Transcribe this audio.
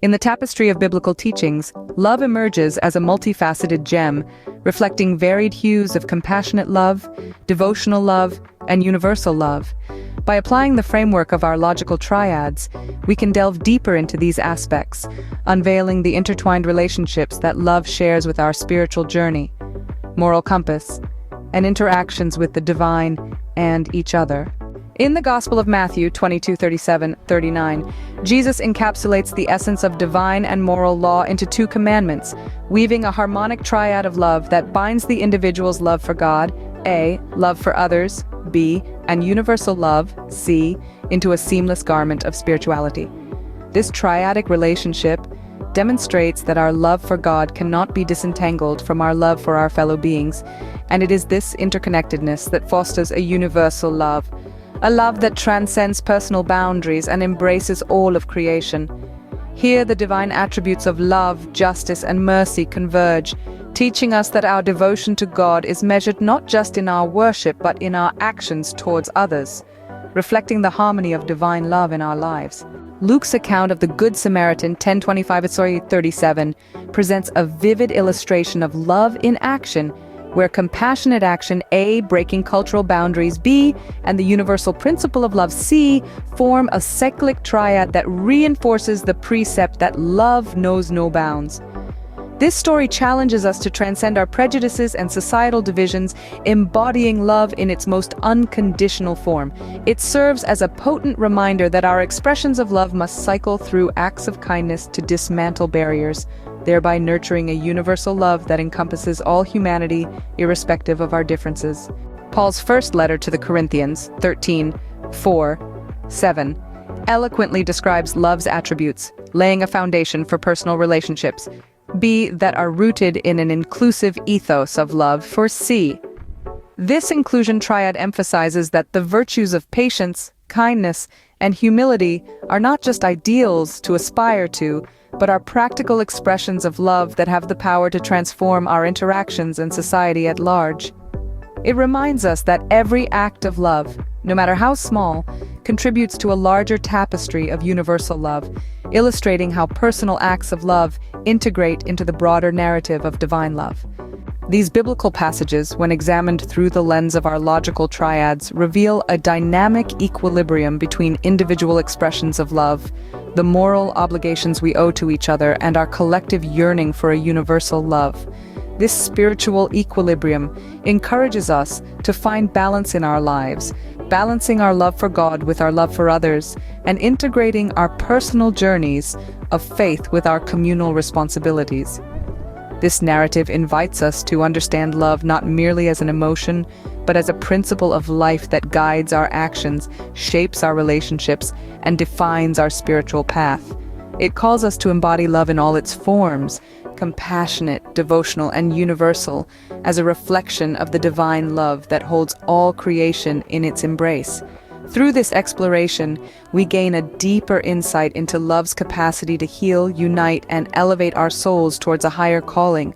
In the tapestry of biblical teachings, love emerges as a multifaceted gem, reflecting varied hues of compassionate love, devotional love, and universal love. By applying the framework of our logical triads, we can delve deeper into these aspects, unveiling the intertwined relationships that love shares with our spiritual journey, moral compass, and interactions with the divine and each other. In the Gospel of Matthew 22:37-39, Jesus encapsulates the essence of divine and moral law into two commandments, weaving a harmonic triad of love that binds the individual's love for God, A, love for others, B, and universal love, C, into a seamless garment of spirituality. This triadic relationship demonstrates that our love for God cannot be disentangled from our love for our fellow beings, and it is this interconnectedness that fosters a universal love, a love that transcends personal boundaries and embraces all of creation. Here, the divine attributes of love, justice, and mercy converge, teaching us that our devotion to God is measured not just in our worship but in our actions towards others, reflecting the harmony of divine love in our lives. Luke's account of the Good Samaritan 10:25-37 presents a vivid illustration of love in action, where compassionate action, A, breaking cultural boundaries, B, and the universal principle of love, C, form a cyclic triad that reinforces the precept that love knows no bounds. This story challenges us to transcend our prejudices and societal divisions, embodying love in its most unconditional form. It serves as a potent reminder that our expressions of love must cycle through acts of kindness to dismantle barriers, thereby nurturing a universal love that encompasses all humanity, irrespective of our differences. Paul's first letter to the Corinthians, 13:4-7, eloquently describes love's attributes, laying a foundation for personal relationships, B, that are rooted in an inclusive ethos of love, for C. This inclusion triad emphasizes that the virtues of patience, kindness, and humility are not just ideals to aspire to, but are practical expressions of love that have the power to transform our interactions and society at large. It reminds us that every act of love, no matter how small, contributes to a larger tapestry of universal love, illustrating how personal acts of love integrate into the broader narrative of divine love. These biblical passages, when examined through the lens of our logical triads, reveal a dynamic equilibrium between individual expressions of love, the moral obligations we owe to each other, and our collective yearning for a universal love. This spiritual equilibrium encourages us to find balance in our lives, balancing our love for God with our love for others, and integrating our personal journeys of faith with our communal responsibilities. This narrative invites us to understand love not merely as an emotion, but as a principle of life that guides our actions, shapes our relationships, and defines our spiritual path. It calls us to embody love in all its forms, compassionate, devotional, and universal, as a reflection of the divine love that holds all creation in its embrace. Through this exploration, we gain a deeper insight into love's capacity to heal, unite, and elevate our souls towards a higher calling,